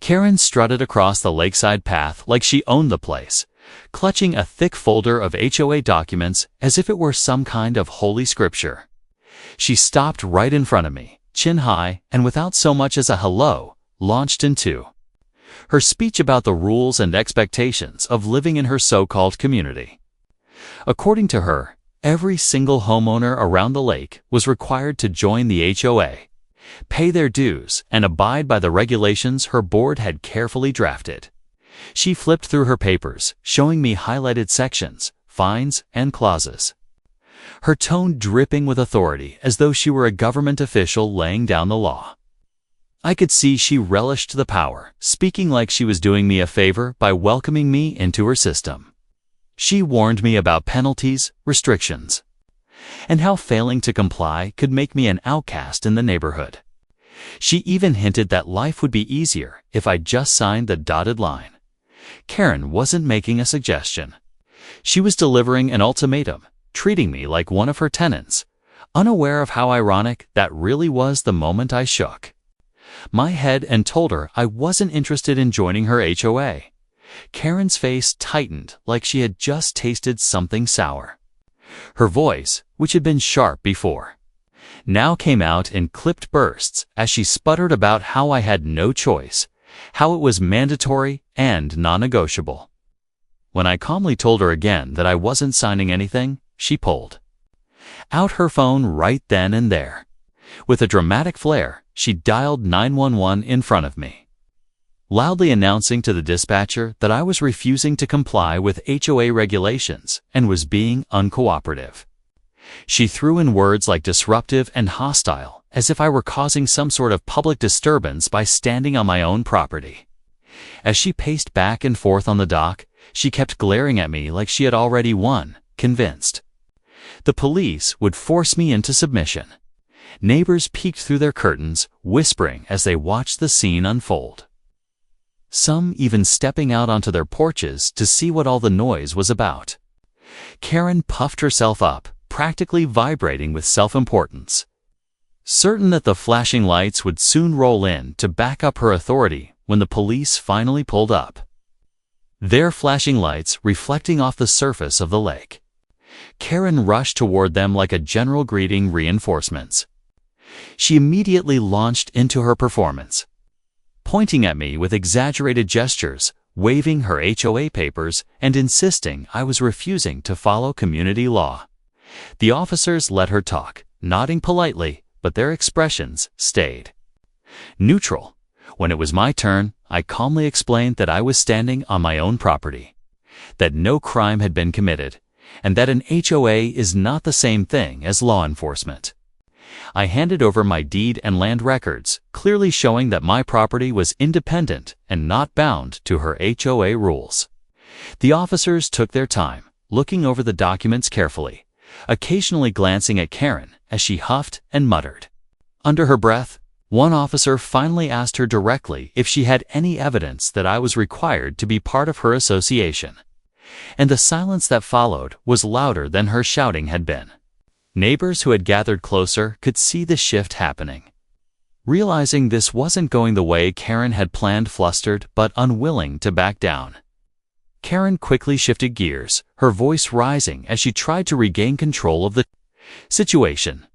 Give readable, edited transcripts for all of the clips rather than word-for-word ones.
Karen strutted across the lakeside path like she owned the place, clutching a thick folder of HOA documents as if it were some kind of holy scripture. She stopped right in front of me, chin high, and without so much as a hello, launched into her speech about the rules and expectations of living in her so-called community. According to her, every single homeowner around the lake was required to join the HOA, pay their dues, and abide by the regulations her board had carefully drafted. She flipped through her papers, showing me highlighted sections, fines, and clauses, her tone dripping with authority as though she were a government official laying down the law. I could see she relished the power, speaking like she was doing me a favor by welcoming me into her system. She warned me about penalties, restrictions, and how failing to comply could make me an outcast in the neighborhood. She even hinted that life would be easier if I just signed the dotted line. Karen wasn't making a suggestion. She was delivering an ultimatum, treating me like one of her tenants, unaware of how ironic that really was the moment I shook my head and told her I wasn't interested in joining her HOA. Karen's face tightened like she had just tasted something sour. Her voice, which had been sharp before, now came out in clipped bursts as she sputtered about how I had no choice, how it was mandatory and non-negotiable. When I calmly told her again that I wasn't signing anything, she pulled out her phone right then and there. With a dramatic flair, she dialed 911 in front of me, loudly announcing to the dispatcher that I was refusing to comply with HOA regulations and was being uncooperative. She threw in words like disruptive and hostile, as if I were causing some sort of public disturbance by standing on my own property. As she paced back and forth on the dock, she kept glaring at me like she had already won, convinced the police would force me into submission. Neighbors peeked through their curtains, whispering as they watched the scene unfold, some even stepping out onto their porches to see what all the noise was about. Karen puffed herself up, practically vibrating with self-importance, certain that the flashing lights would soon roll in to back up her authority when the police finally pulled up, their flashing lights reflecting off the surface of the lake. Karen rushed toward them like a general greeting reinforcements. She immediately launched into her performance, pointing at me with exaggerated gestures, waving her HOA papers, and insisting I was refusing to follow community law. The officers let her talk, nodding politely, but their expressions stayed neutral. When it was my turn, I calmly explained that I was standing on my own property, that no crime had been committed, and that an HOA is not the same thing as law enforcement. I handed over my deed and land records, clearly showing that my property was independent and not bound to her HOA rules. The officers took their time, looking over the documents carefully, occasionally glancing at Karen as she huffed and muttered under her breath. One officer finally asked her directly if she had any evidence that I was required to be part of her association, and the silence that followed was louder than her shouting had been. Neighbors who had gathered closer could see the shift happening. Realizing this wasn't going the way Karen had planned, flustered but unwilling to back down, Karen quickly shifted gears, her voice rising as she tried to regain control of the situation.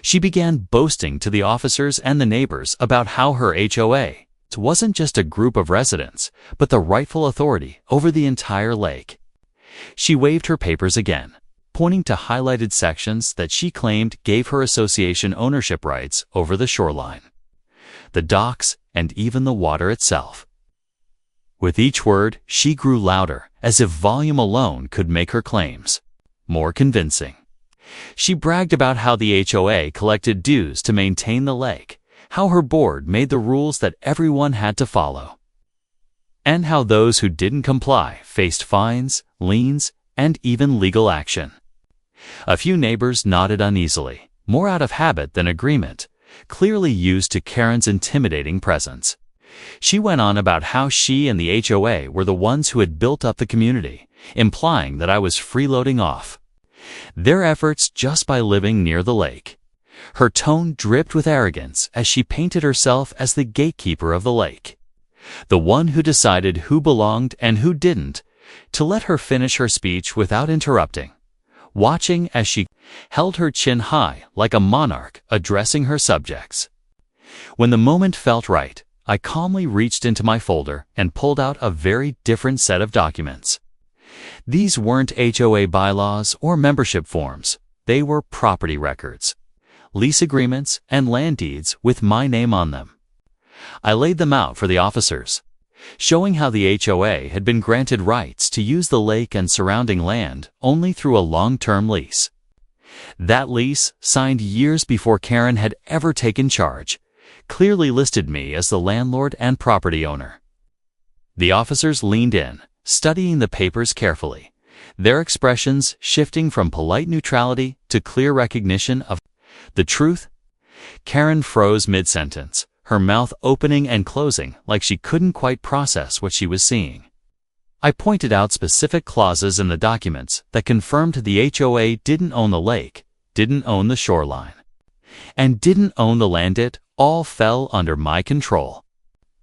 She began boasting to the officers and the neighbors about how her HOA wasn't just a group of residents, but the rightful authority over the entire lake. She waved her papers again, pointing to highlighted sections that she claimed gave her association ownership rights over the shoreline, the docks, and even the water itself. With each word, she grew louder, as if volume alone could make her claims more convincing. She bragged about how the HOA collected dues to maintain the lake, how her board made the rules that everyone had to follow, and how those who didn't comply faced fines, liens, and even legal action. A few neighbors nodded uneasily, more out of habit than agreement, clearly used to Karen's intimidating presence. She went on about how she and the HOA were the ones who had built up the community, implying that I was freeloading off their efforts just by living near the lake. Her tone dripped with arrogance as she painted herself as the gatekeeper of the lake. the one who decided who belonged and who didn't, to let her finish her speech without interrupting, watching as she held her chin high like a monarch addressing her subjects. When the moment felt right, I calmly reached into my folder and pulled out a very different set of documents. These weren't HOA bylaws or membership forms. They were property records, lease agreements, and land deeds with my name on them. I laid them out for the officers, showing how the HOA had been granted rights to use the lake and surrounding land only through a long-term lease. That lease, signed years before Karen had ever taken charge, clearly listed me as the landlord and property owner. The officers leaned in, studying the papers carefully, their expressions shifting from polite neutrality to clear recognition of the truth. Karen froze mid-sentence, her mouth opening and closing like she couldn't quite process what she was seeing. I pointed out specific clauses in the documents that confirmed the HOA didn't own the lake, didn't own the shoreline, and didn't own the land. It all fell under my control.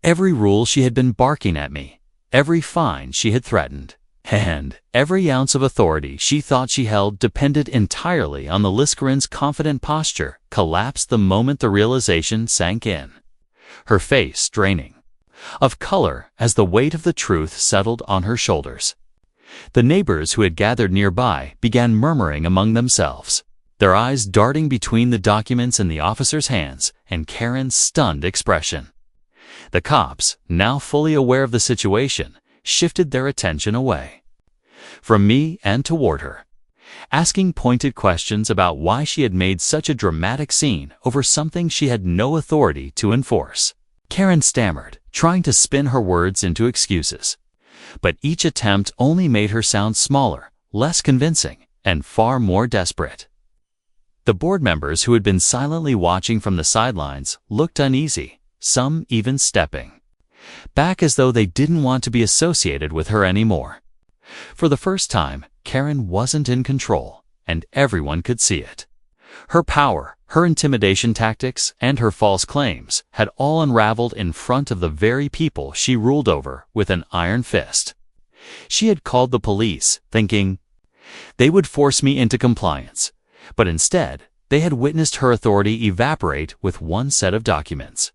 Every rule she had been barking at me, every fine she had threatened, and every ounce of authority she thought she held depended entirely on the Liskerin's confident posture collapsed the moment the realization sank in, her face draining of color as the weight of the truth settled on her shoulders. The neighbors who had gathered nearby began murmuring among themselves, their eyes darting between the documents in the officer's hands and Karen's stunned expression. The cops, now fully aware of the situation, shifted their attention away from me and toward her, asking pointed questions about why she had made such a dramatic scene over something she had no authority to enforce. Karen stammered, trying to spin her words into excuses, but each attempt only made her sound smaller, less convincing, and far more desperate. The board members who had been silently watching from the sidelines looked uneasy, some even stepping back as though they didn't want to be associated with her anymore. For the first time, Karen wasn't in control, and everyone could see it. Her power, her intimidation tactics, and her false claims had all unraveled in front of the very people she ruled over with an iron fist. She had called the police, thinking they would force me into compliance, but instead, they had witnessed her authority evaporate with one set of documents.